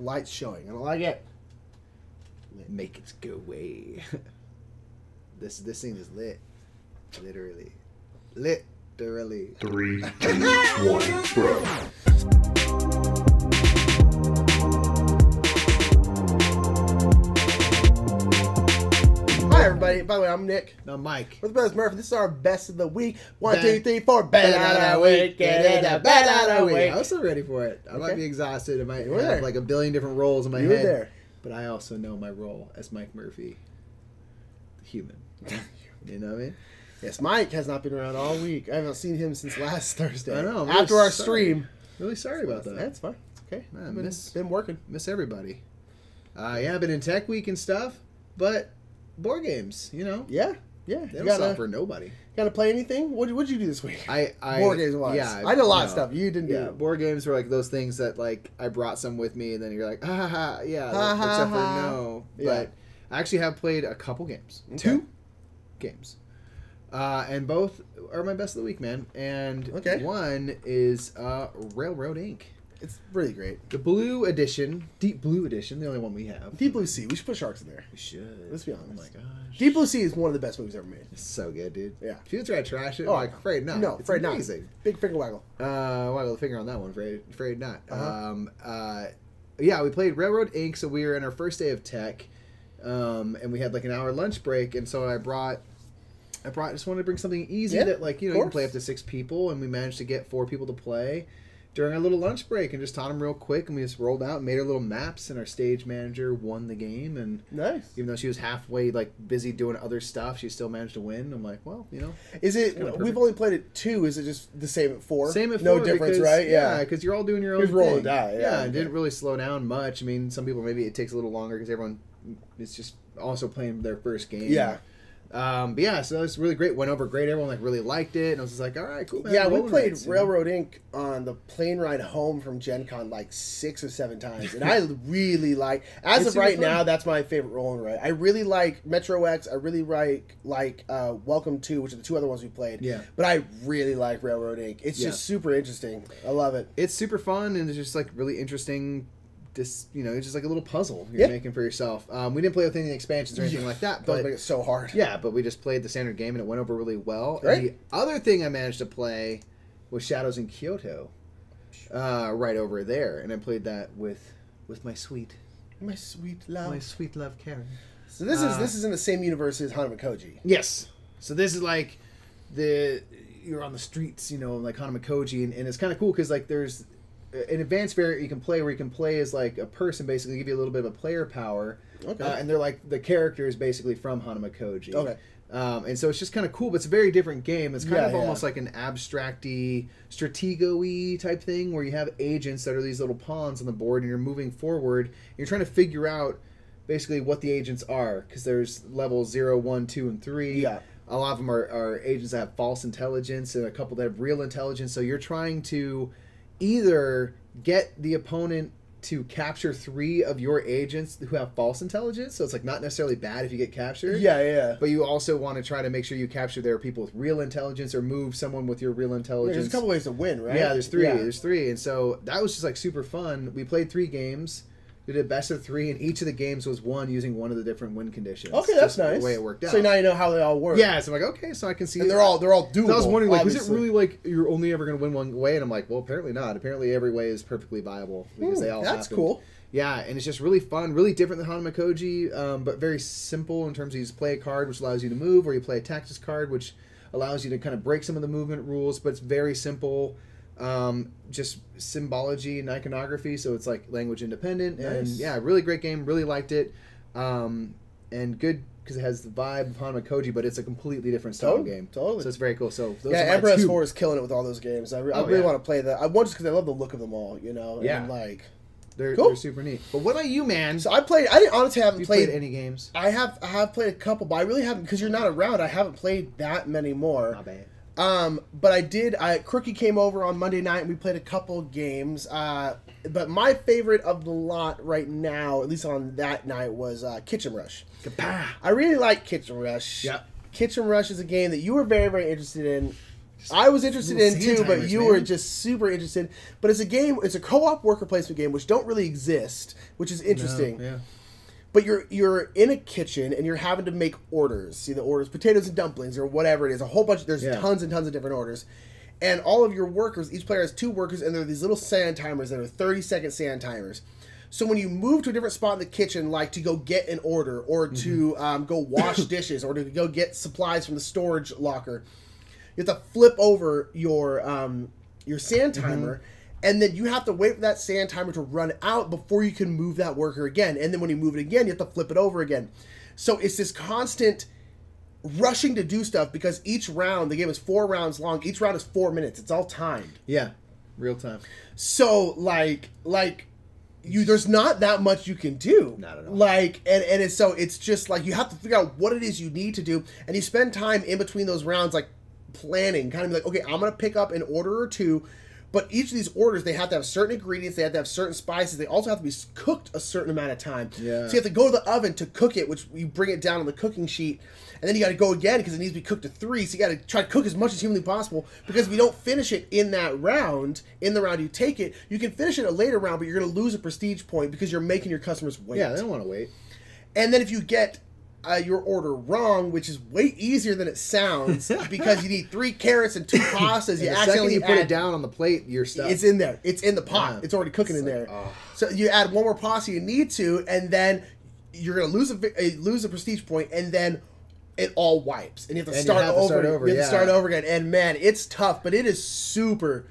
The light's showing. I don't like it. Make it go away. This thing is lit. Literally. 3, 2, 1, bro. Hi, everybody. By the way, I'm Nick. No, Mike. We're the brothers Murph. This is our best of the week. 1, 2, 3, 4. Bet of the week. Get it. Bet of the week. I was so ready for it. I might be exhausted. I might You were have there. like a billion different roles in my You head. were there. But I also know my role as Mike Murphy. Human. You know what I mean? Yes, Mike has not been around all week. I haven't seen him since last Thursday. I know. I'm really After our sorry. stream. Really sorry about that. That's fine. It's okay. Man, I've been working. Miss everybody. Yeah, I've been in tech week and stuff, but board games, you know, Yeah. they don't stop for nobody. Gotta play anything? What'd you do this week? I Board games wise. Yeah, I did a lot of no. stuff. You didn't Yeah, do. board games were like those things that like I brought some with me, and then you're like, ha ha ha, yeah, Ha, ha, except ha. for no. Yeah. But I actually have played a couple games, Okay. 2 games, and both are my best of the week, man. And one is Railroad Inc. It's really great. The Blue Edition, Deep Blue Edition, the only one we have. Deep Blue Sea. We should put sharks in there. We should. Let's be honest. Oh my gosh. Deep Blue Sea is one of the best movies ever made. It's so good, dude. Yeah. If you try to trash it, Oh, I'm like, afraid not. No, It's afraid not. amazing. Big finger waggle. Waggle the finger on that one. Afraid not. Uh-huh. Yeah, we played Railroad Inc. So we were in our first day of tech, and we had like an hour lunch break, and so I just wanted to bring something easy that like you can play up to 6 people, and we managed to get 4 people to play during our little lunch break, and just taught them real quick, and we just rolled out and made our little maps, and our stage manager won the game, and Nice. even though she was halfway like busy doing other stuff, she still managed to win. I'm like, well, you know. Is it? kinda We've perfect. only played it 2. Is it just the same at 4? Same at no 4, difference, because, right? Yeah. because you're all doing your own Just roll thing. and die, yeah, it didn't really slow down much. I mean, some people maybe it takes a little longer because everyone is just also playing their first game. Yeah. But yeah, so it was really great. Went over great. Everyone like really liked it, and I was just like, all right, cool, man. Yeah, we rolling played rights, you know? Railroad Inc. on the plane ride home from Gen Con like 6 or 7 times. And I really like, as It's of right super fun. now, that's my favorite rolling ride. I really like Metro X. I really like Welcome To, which are the 2 other ones we played. Yeah. But I really like Railroad Inc. It's just super interesting. I love it. It's super fun, and it's just like really interesting. It's just like a little puzzle you're making for yourself. We didn't play with any expansions or anything like that, Those but make it so hard. yeah, but we just played the standard game, and it went over really well. Great. And the other thing I managed to play was Shadows in Kyoto, right over there, and I played that with my sweet love Karen. So this is in the same universe as Hanama Koji. Yes. So this is like you're on the streets, like Hanamakoji, and it's kind of cool because like there's an advanced variant you can play where you can play as like a person, basically give you a little bit of a player power. Okay. And they're like the characters basically from Hanamakoji. Okay. And so it's just kind of cool, but it's a very different game. It's kind of Yeah. almost like an abstracty, stratego-y type thing where you have agents that are these little pawns on the board, and you're moving forward. And you're trying to figure out basically what the agents are, because there's levels 0, 1, 2, and 3. Yeah. A lot of them are agents that have false intelligence, and a couple that have real intelligence. So you're trying to either get the opponent to capture 3 of your agents who have false intelligence, so it's like not necessarily bad if you get captured. Yeah. But you also want to try to make sure you capture their people with real intelligence, or move someone with your real intelligence. There's a couple ways to win, right? Yeah, there's 3. Yeah. There's 3, and so that was just like super fun. We played 3 games. We did best of 3, and each of the games was won using one of the different win conditions. Okay, that's Just nice. The way it worked out. So now you know how they all work. Yeah, so I'm like, okay, so I can see. And they're all doable. So I was wondering, like, is it obviously. really like you're only ever going to win one way? And I'm like, well, apparently not. Apparently every way is perfectly viable because they all. That's happened. cool. Yeah, and it's just really fun, really different than Hanamakoji, but very simple in terms of you just play a card which allows you to move, or you play a tactics card which allows you to kind of break some of the movement rules, but it's very simple. Just symbology and iconography, so it's like language independent. Nice. And yeah, really great game, really liked it. And good because it has the vibe of Hanamakoji, but it's a completely different style game. Totally. So it's very cool. So those Yeah, are my Emperor 2. S4 is killing it with all those games. I really yeah. want to play that. I want just because I love the look of them all, And Yeah. like, They're Cool. super neat. But what about you, man? so I didn't honestly haven't You played any games? I have played a couple, but I really haven't because you're not around. I haven't played that many more. Not bad. But I did. Crookie came over on Monday night and we played a couple games. But my favorite of the lot right now, at least on that night, was Kitchen Rush. Kapah! I really like Kitchen Rush. Yeah. Kitchen Rush is a game that you were very, very interested in. I was interested in too, but you were just super interested. But it's a game. It's a co-op worker placement game, which don't really exist, which is interesting. No, yeah. But you're in a kitchen and you're having to make orders. See the orders, potatoes and dumplings or whatever it is. A whole bunch. There's tons and tons of different orders. And all of your workers, each player has 2 workers, and there are these little sand timers that are 30-second sand timers. So when you move to a different spot in the kitchen, like to go get an order or to go wash dishes or to go get supplies from the storage locker, you have to flip over your sand timer, and then you have to wait for that sand timer to run out before you can move that worker again. And then when you move it again, you have to flip it over again. So it's this constant rushing to do stuff because each round, the game is 4 rounds long. Each round is 4 minutes. It's all timed. Yeah, real time. So there's not that much you can do. Not at all. It's just like you have to figure out what it is you need to do, and you spend time in between those rounds like planning, kind of like, okay, I'm gonna pick up an order or 2. But each of these orders, they have to have certain ingredients, they have to have certain spices, they also have to be cooked a certain amount of time. Yeah. So you have to go to the oven to cook it, which you bring it down on the cooking sheet, and then you got to go again because it needs to be cooked to 3, so you got to try to cook as much as humanly possible, because if you don't finish it in that round, in the round you take it, you can finish it a later round, but you're going to lose a prestige point because you're making your customers wait. Yeah, they don't want to wait. And then if you get your order wrong, which is way easier than it sounds, because you need 3 carrots and 2 pastas. You put it down on the plate, your stuff. It's in there. It's in the pot. Yeah. It's already cooking in there. Oh. So you add 1 more pasta you need to, and then you're going to lose a prestige point, and then it all wipes, and you have to start over. You have to start over again. And man, it's tough, but it is super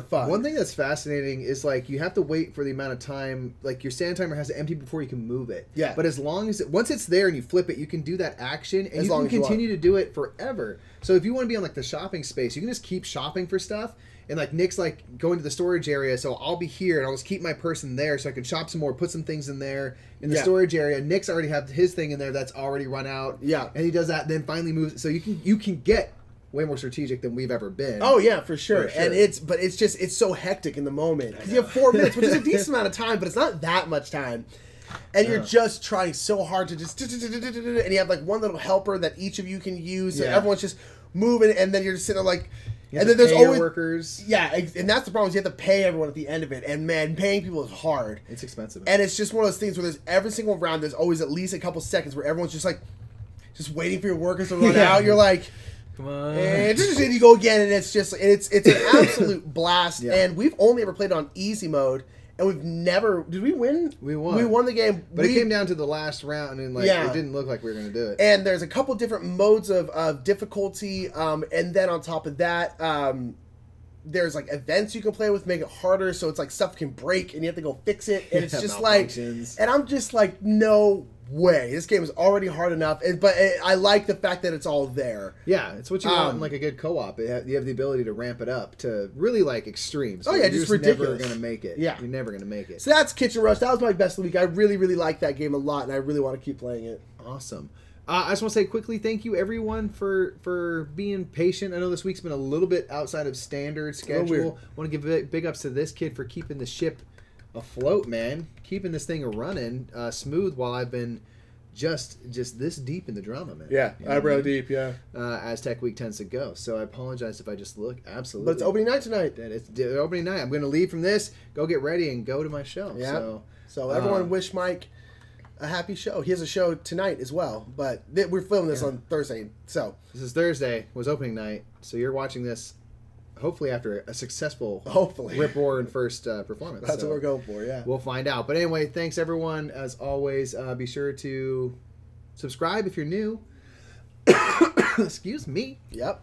fun. One thing that's fascinating is like you have to wait for the amount of time, like your sand timer has to empty before you can move it. Yeah. But as long as once it's there and you flip it, you can do that action and you can continue to do it forever. So if you want to be on like the shopping space, you can just keep shopping for stuff. And like Nick's like going to the storage area, so I'll be here and I'll just keep my person there so I can shop some more, put some things in there in the storage area. Nick's already have his thing in there that's already run out. Yeah. And he does that and then finally moves. So you can get way more strategic than we've ever been. Oh yeah, for sure. And it's so hectic in the moment because you have 4 minutes, which is a decent amount of time, but it's not that much time. And you're just trying so hard to just and you have like one little helper that each of you can use. So everyone's just moving, and then you're just sitting there like. And then there's always workers. Yeah, and that's the problem is you have to pay everyone at the end of it. And man, paying people is hard. It's expensive. And it's just one of those things where there's every single round there's always at least a couple seconds where everyone's just like waiting for your workers to run out. You're like, come on. And you go again, and it's just it's an absolute blast. Yeah. And we've only ever played it on easy mode. And we've never... Did we win? We won. We won the game. But it came down to the last round, and it didn't look like we were going to do it. And there's a couple different modes of difficulty, and then on top of that, there's like events you can play with, make it harder, so it's like stuff can break, and you have to go fix it, and it's just like... And I'm just like, no way. This game is already hard enough, but I like the fact that it's all there. Yeah, it's what you want in like a good co-op. You have the ability to ramp it up to really like extremes. Oh yeah, just ridiculous. You're never going to make it. Yeah. You're never going to make it. So that's Kitchen Rush. That was my best of the week. I really, really like that game a lot, and I really want to keep playing it. Awesome. I just want to say quickly, thank you everyone for being patient. I know this week's been a little bit outside of standard schedule. I want to give big ups to this kid for keeping the ship afloat, man. Keeping this thing running smooth while I've been just this deep in the drama, man. Yeah, eyebrow deep, yeah. As Tech Week tends to go. So I apologize if I just look absolutely. But it's opening night tonight. It's opening night. I'm going to leave from this, go get ready, and go to my show. Yeah. So everyone wish Mike a happy show. He has a show tonight as well, but we're filming this on Thursday. So this is Thursday. Was opening night. So you're watching this. Hopefully after a successful Rip Roaring first performance. That's what we're going for, yeah. We'll find out. But anyway, thanks everyone. As always, be sure to subscribe if you're new. Excuse me. Yep.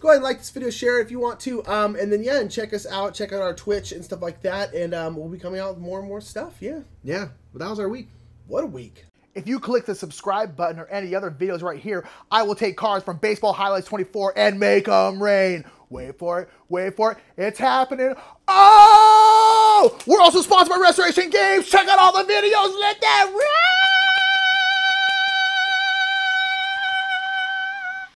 Go ahead and like this video, share it if you want to. And then, and check us out. Check out our Twitch and stuff like that. And we'll be coming out with more and more stuff, yeah. Yeah. Well, that was our week. What a week. If you click the subscribe button or any other videos right here, I will take cards from Baseball Highlights 24 and make them rain. Wait for it. Wait for it. It's happening. Oh! We're also sponsored by Restoration Games. Check out all the videos. Let that rain!